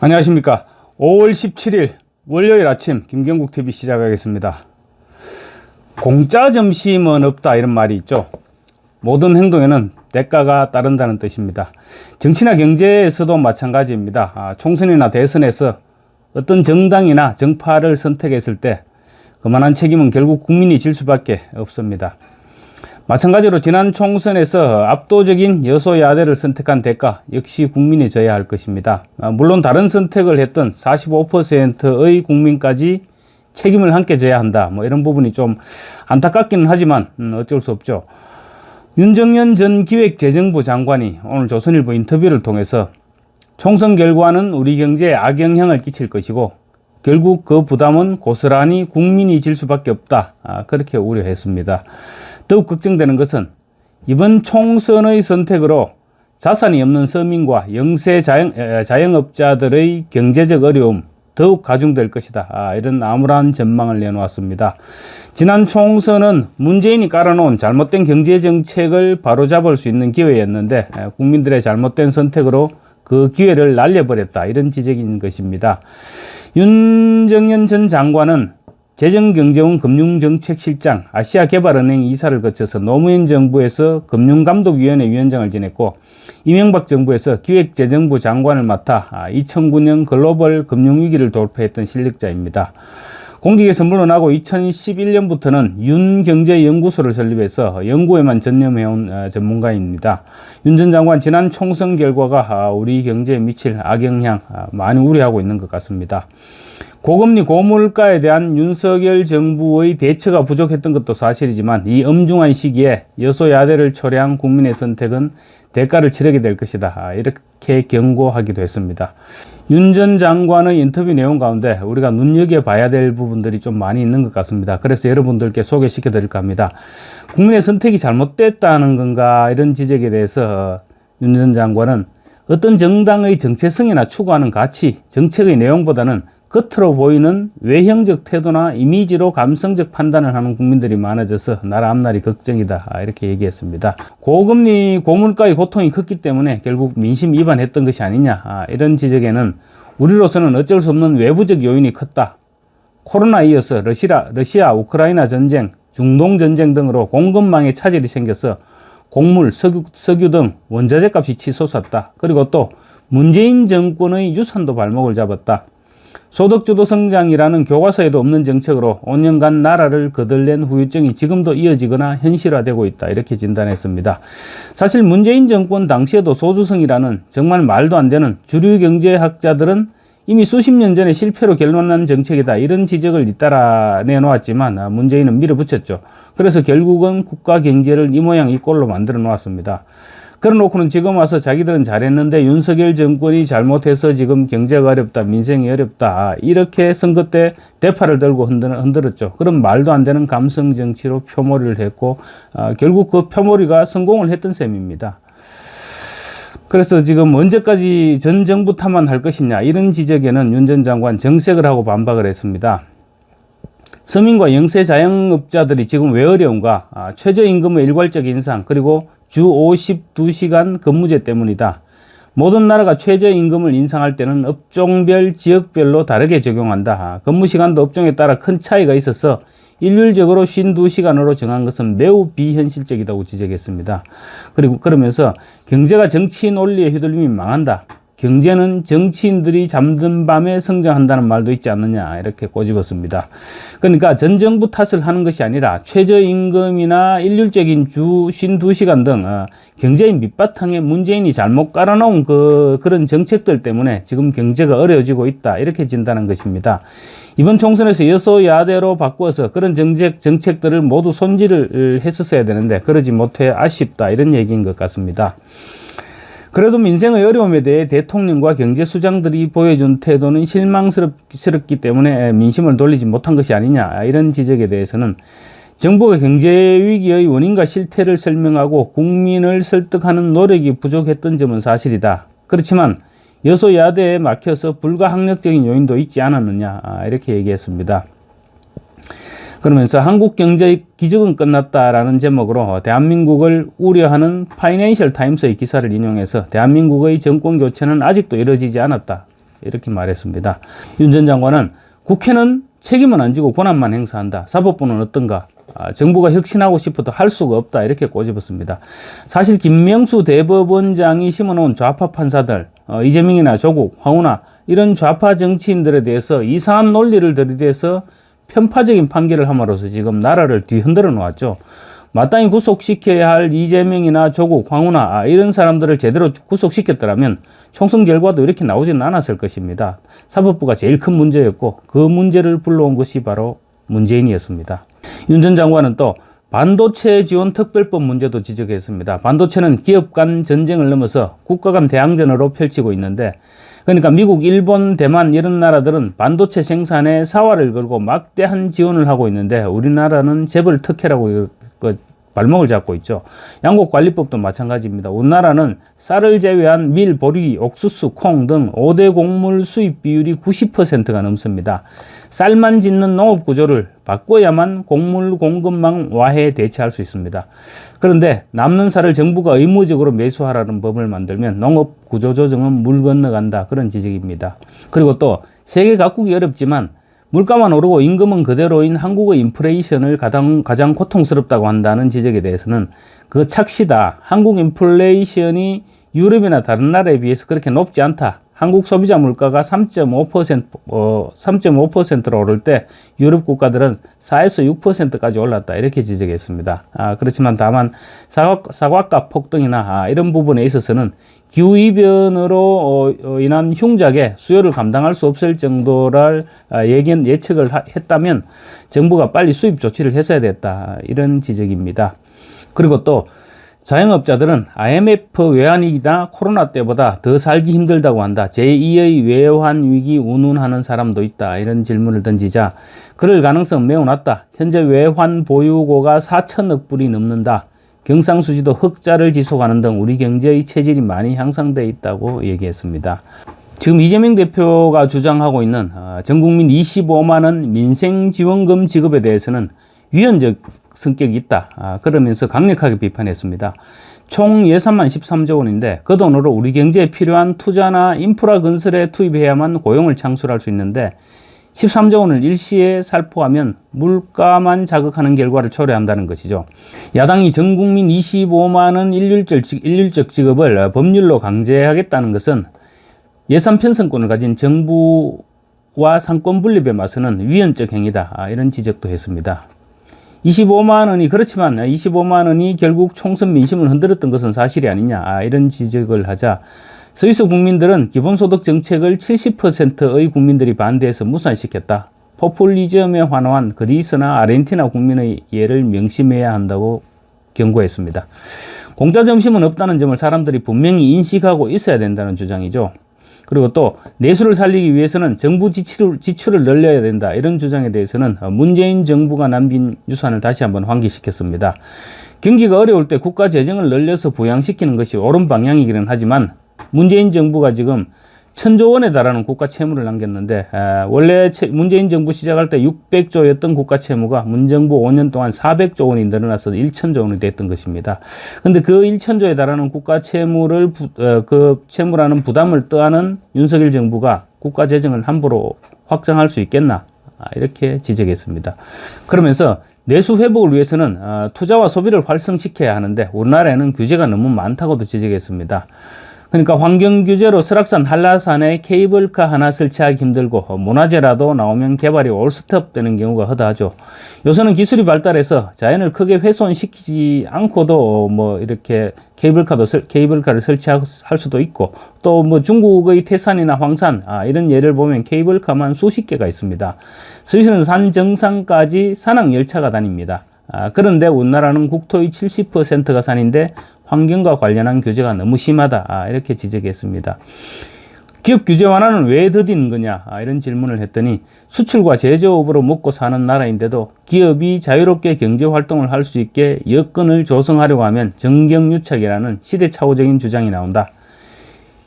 안녕하십니까. 5월 17일 월요일 아침 김경국TV 시작하겠습니다. 공짜 점심은 없다 이런 말이 있죠. 모든 행동에는 대가가 따른다는 뜻입니다. 정치나 경제에서도 마찬가지입니다. 총선이나 대선에서 어떤 정당이나 정파를 선택했을 때 그만한 책임은 결국 국민이 질 수밖에 없습니다. 마찬가지로 지난 총선에서 압도적인 여소야대를 선택한 대가 역시 국민이 져야 할 것입니다. 물론 다른 선택을 했던 45%의 국민까지 책임을 함께 져야 한다. 이런 부분이 좀 안타깝기는 하지만 어쩔 수 없죠. 윤정연 전 기획재정부 장관이 오늘 조선일보 인터뷰를 통해서 총선 결과는 우리 경제에 악영향을 끼칠 것이고 결국 그 부담은 고스란히 국민이 질 수밖에 없다. 그렇게 우려했습니다. 더욱 걱정되는 것은 이번 총선의 선택으로 자산이 없는 서민과 영세 자영업자들의 경제적 어려움 더욱 가중될 것이다. 이런 암울한 전망을 내놓았습니다. 지난 총선은 문재인이 깔아놓은 잘못된 경제정책을 바로잡을 수 있는 기회였는데 국민들의 잘못된 선택으로 그 기회를 날려버렸다. 이런 지적인 것입니다. 윤정연 전 장관은 재정경제원 금융정책실장, 아시아개발은행 이사를 거쳐서 노무현 정부에서 금융감독위원회 위원장을 지냈고 이명박 정부에서 기획재정부 장관을 맡아 2009년 글로벌 금융위기를 돌파했던 실력자입니다. 공직에서 물러나고 2011년부터는 윤경제연구소를 설립해서 연구에만 전념해온 전문가입니다. 윤 전 장관 지난 총선 결과가 우리 경제에 미칠 악영향 많이 우려하고 있는 것 같습니다. 고금리 고물가에 대한 윤석열 정부의 대처가 부족했던 것도 사실이지만 이 엄중한 시기에 여소야대를 초래한 국민의 선택은 대가를 치르게 될 것이다. 이렇게 경고하기도 했습니다. 윤 전 장관의 인터뷰 내용 가운데 우리가 눈여겨봐야 될 부분들이 좀 많이 있는 것 같습니다. 그래서 여러분들께 소개시켜 드릴까 합니다. 국민의 선택이 잘못됐다는 건가 이런 지적에 대해서 윤 전 장관은 어떤 정당의 정체성이나 추구하는 가치, 정책의 내용보다는 겉으로 보이는 외형적 태도나 이미지로 감성적 판단을 하는 국민들이 많아져서 나라 앞날이 걱정이다. 이렇게 얘기했습니다. 고금리 고물가의 고통이 컸기 때문에 결국 민심 위반했던 것이 아니냐. 이런 지적에는 우리로서는 어쩔 수 없는 외부적 요인이 컸다. 코로나에 이어서 러시아 우크라이나 전쟁, 중동 전쟁 등으로 공급망에 차질이 생겨서 곡물, 석유 등 원자재 값이 치솟았다. 그리고 또 문재인 정권의 유산도 발목을 잡았다. 소득주도 성장이라는 교과서에도 없는 정책으로 5년간 나라를 거들낸 후유증이 지금도 이어지거나 현실화되고 있다. 이렇게 진단했습니다. 사실 문재인 정권 당시에도 소주성이라는 정말 말도 안 되는 주류 경제학자들은 이미 수십 년 전에 실패로 결론난 정책이다. 이런 지적을 잇따라 내놓았지만 문재인은 밀어붙였죠. 그래서 결국은 국가 경제를 이 모양 이 꼴로 만들어 놓았습니다. 그래놓고는 지금 와서 자기들은 잘했는데 윤석열 정권이 잘못해서 지금 경제가 어렵다, 민생이 어렵다 이렇게 선거 때 대파를 들고 흔들었죠. 그럼 말도 안 되는 감성 정치로 표몰이를 했고 결국 그 표몰이가 성공을 했던 셈입니다. 그래서 지금 언제까지 전 정부 탓만 할 것이냐 이런 지적에는 윤 전 장관 정색을 하고 반박을 했습니다. 서민과 영세 자영업자들이 지금 왜 어려운가? 최저임금의 일괄적 인상 그리고 주 52시간 근무제 때문이다. 모든 나라가 최저임금을 인상할 때는 업종별, 지역별로 다르게 적용한다. 근무시간도 업종에 따라 큰 차이가 있어서 일률적으로 52시간으로 정한 것은 매우 비현실적이라고 지적했습니다. 그리고 그러면서 경제가 정치 논리에 휘둘리면 망한다. 경제는 정치인들이 잠든 밤에 성장한다는 말도 있지 않느냐 이렇게 꼬집었습니다. 그러니까 전 정부 탓을 하는 것이 아니라 최저임금이나 일률적인 주 52시간 등 경제의 밑바탕에 문재인이 잘못 깔아놓은 그런 정책들 때문에 지금 경제가 어려워지고 있다 이렇게 진단한 것입니다. 이번 총선에서 여소야대로 바꾸어서 그런 정책들을 모두 손질을 했었어야 되는데 그러지 못해 아쉽다 이런 얘기인 것 같습니다. 그래도 민생의 어려움에 대해 대통령과 경제수장들이 보여준 태도는 실망스럽기 때문에 민심을 돌리지 못한 것이 아니냐 이런 지적에 대해서는 정부가 경제위기의 원인과 실태를 설명하고 국민을 설득하는 노력이 부족했던 점은 사실이다. 그렇지만 여소야대에 막혀서 불가항력적인 요인도 있지 않았느냐 이렇게 얘기했습니다. 그러면서 한국 경제의 기적은 끝났다라는 제목으로 대한민국을 우려하는 파이낸셜 타임스의 기사를 인용해서 대한민국의 정권 교체는 아직도 이루어지지 않았다. 이렇게 말했습니다. 윤 전 장관은 국회는 책임은 안 지고 권한만 행사한다. 사법부는 어떤가? 정부가 혁신하고 싶어도 할 수가 없다. 이렇게 꼬집었습니다. 사실 김명수 대법원장이 심어놓은 좌파 판사들, 이재명이나 조국, 황운하 이런 좌파 정치인들에 대해서 이상한 논리를 들이대서 편파적인 판결을 함으로써 지금 나라를 뒤흔들어 놓았죠. 마땅히 구속시켜야 할 이재명이나 조국, 황운하 이런 사람들을 제대로 구속시켰더라면 총선 결과도 이렇게 나오지는 않았을 것입니다. 사법부가 제일 큰 문제였고 그 문제를 불러온 것이 바로 문재인이었습니다. 윤 전 장관은 또 반도체 지원 특별법 문제도 지적했습니다. 반도체는 기업 간 전쟁을 넘어서 국가 간 대항전으로 펼치고 있는데, 그러니까 미국, 일본, 대만 이런 나라들은 반도체 생산에 사활을 걸고 막대한 지원을 하고 있는데 우리나라는 재벌 특혜라고 발목을 잡고 있죠. 양곡관리법도 마찬가지입니다. 우리나라는 쌀을 제외한 밀, 보리, 옥수수, 콩 등 5대 곡물 수입 비율이 90%가 넘습니다. 쌀만 짓는 농업 구조를 바꿔야만 곡물 공급망 와해에 대처할 수 있습니다. 그런데 남는 쌀을 정부가 의무적으로 매수하라는 법을 만들면 농업 구조 조정은 물 건너간다. 그런 지적입니다. 그리고 또 세계 각국이 어렵지만 물가만 오르고 임금은 그대로인 한국의 인플레이션을 가장 고통스럽다고 한다는 지적에 대해서는 그거 착시다. 한국 인플레이션이 유럽이나 다른 나라에 비해서 그렇게 높지 않다. 한국 소비자 물가가 3.5%로 오를 때 유럽 국가들은 4에서 6%까지 올랐다. 이렇게 지적했습니다. 그렇지만 다만 사과값 폭등이나 이런 부분에 있어서는 기후이변으로 인한 흉작에 수요를 감당할 수 없을 정도를 예측을 했다면 정부가 빨리 수입 조치를 했어야 됐다. 이런 지적입니다. 그리고 또 자영업자들은 IMF 외환위기나 코로나 때보다 더 살기 힘들다고 한다. 제2의 외환위기 운운하는 사람도 있다. 이런 질문을 던지자 그럴 가능성 매우 낮다. 현재 외환 보유고가 4천억 불이 넘는다. 경상수지도 흑자를 지속하는 등 우리 경제의 체질이 많이 향상되어 있다고 얘기했습니다. 지금 이재명 대표가 주장하고 있는 전국민 25만 원 민생지원금 지급에 대해서는 위헌적 성격이 있다. 그러면서 강력하게 비판했습니다. 총 예산만 13조 원인데 그 돈으로 우리 경제에 필요한 투자나 인프라 건설에 투입해야만 고용을 창출할 수 있는데 13조 원을 일시에 살포하면 물가만 자극하는 결과를 초래한다는 것이죠. 야당이 전국민 25만 원 일률적 지급을 법률로 강제하겠다는 것은 예산 편성권을 가진 정부와 상권 분립에 맞서는 위헌적 행위다. 이런 지적도 했습니다. 25만 원이 그렇지만 25만 원이 결국 총선 민심을 흔들었던 것은 사실이 아니냐. 이런 지적을 하자 스위스 국민들은 기본소득 정책을 70%의 국민들이 반대해서 무산시켰다. 포퓰리즘에 환호한 그리스나 아르헨티나 국민의 예를 명심해야 한다고 경고했습니다. 공짜 점심은 없다는 점을 사람들이 분명히 인식하고 있어야 된다는 주장이죠. 그리고 또 내수를 살리기 위해서는 정부 지출을 늘려야 된다. 이런 주장에 대해서는 문재인 정부가 남긴 유산을 다시 한번 환기시켰습니다. 경기가 어려울 때 국가 재정을 늘려서 부양시키는 것이 옳은 방향이기는 하지만 문재인 정부가 지금 1,000조 원에 달하는 국가 채무를 남겼는데 원래 문재인 정부 시작할 때 600조였던 국가 채무가 문정부 5년 동안 400조 원이 늘어나서 1,000조 원이 됐던 것입니다. 근데 그 1,000조에 달하는 국가 채무를 그 채무라는 부담을 떠안은 윤석열 정부가 국가 재정을 함부로 확정할 수 있겠나? 이렇게 지적했습니다. 그러면서 내수 회복을 위해서는 투자와 소비를 활성시켜야 하는데 우리나라에는 규제가 너무 많다고도 지적했습니다. 그러니까 환경규제로 설악산, 한라산에 케이블카 하나 설치하기 힘들고 문화재라도 나오면 개발이 올스톱 되는 경우가 허다하죠. 요새는 기술이 발달해서 자연을 크게 훼손시키지 않고도 이렇게 케이블카를 설치할 수도 있고 또 중국의 태산이나 황산 이런 예를 보면 케이블카만 수십 개가 있습니다. 스위스는 산 정상까지 산악 열차가 다닙니다. 그런데 우리나라는 국토의 70%가 산인데 환경과 관련한 규제가 너무 심하다. 이렇게 지적했습니다. 기업 규제 완화는 왜 더디는 거냐? 이런 질문을 했더니 수출과 제조업으로 먹고 사는 나라인데도 기업이 자유롭게 경제 활동을 할 수 있게 여건을 조성하려고 하면 정경유착이라는 시대착오적인 주장이 나온다.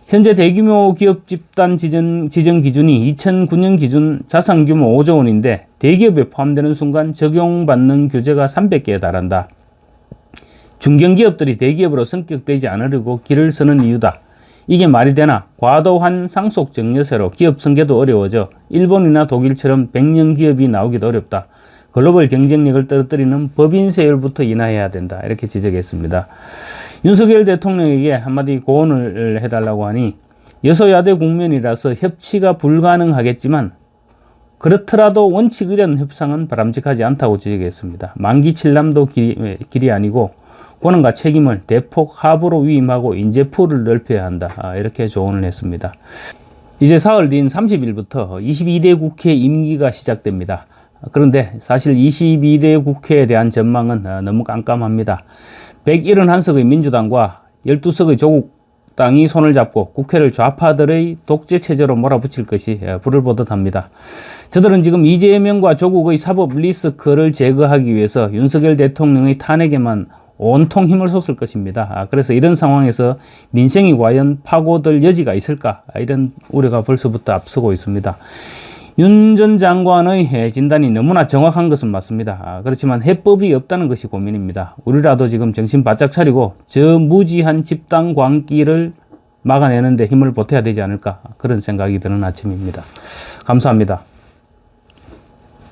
현재 대규모 기업 집단 지정 기준이 2009년 기준 자산 규모 5조 원인데 대기업에 포함되는 순간 적용받는 규제가 300개에 달한다. 중견기업들이 대기업으로 성격되지 않으려고 길을 서는 이유다. 이게 말이 되나? 과도한 상속 증여세로 기업 승계도 어려워져 일본이나 독일처럼 100년 기업이 나오기도 어렵다. 글로벌 경쟁력을 떨어뜨리는 법인세율부터 인하해야 된다. 이렇게 지적했습니다. 윤석열 대통령에게 한마디 고언을 해달라고 하니 여소야대 국면이라서 협치가 불가능하겠지만 그렇더라도 원칙이란 협상은 바람직하지 않다고 지적했습니다. 만기 칠남도 길이 아니고 권한과 책임을 대폭 하부로 위임하고 인재풀을 넓혀야 한다. 이렇게 조언을 했습니다. 이제 사흘 뒤인 30일부터 22대 국회 임기가 시작됩니다. 그런데 사실 22대 국회에 대한 전망은 너무 깜깜합니다. 171석의 민주당과 12석의 조국당이 손을 잡고 국회를 좌파들의 독재 체제로 몰아붙일 것이 불을 보듯 합니다. 저들은 지금 이재명과 조국의 사법 리스크를 제거하기 위해서 윤석열 대통령의 탄핵에만 온통 힘을 쏟을 것입니다. 그래서 이런 상황에서 민생이 과연 파고들 여지가 있을까? 이런 우려가 벌써부터 앞서고 있습니다. 윤 전 장관의 진단이 너무나 정확한 것은 맞습니다. 그렇지만 해법이 없다는 것이 고민입니다. 우리라도 지금 정신 바짝 차리고 저 무지한 집단 광기를 막아내는 데 힘을 보태야 되지 않을까, 그런 생각이 드는 아침입니다. 감사합니다.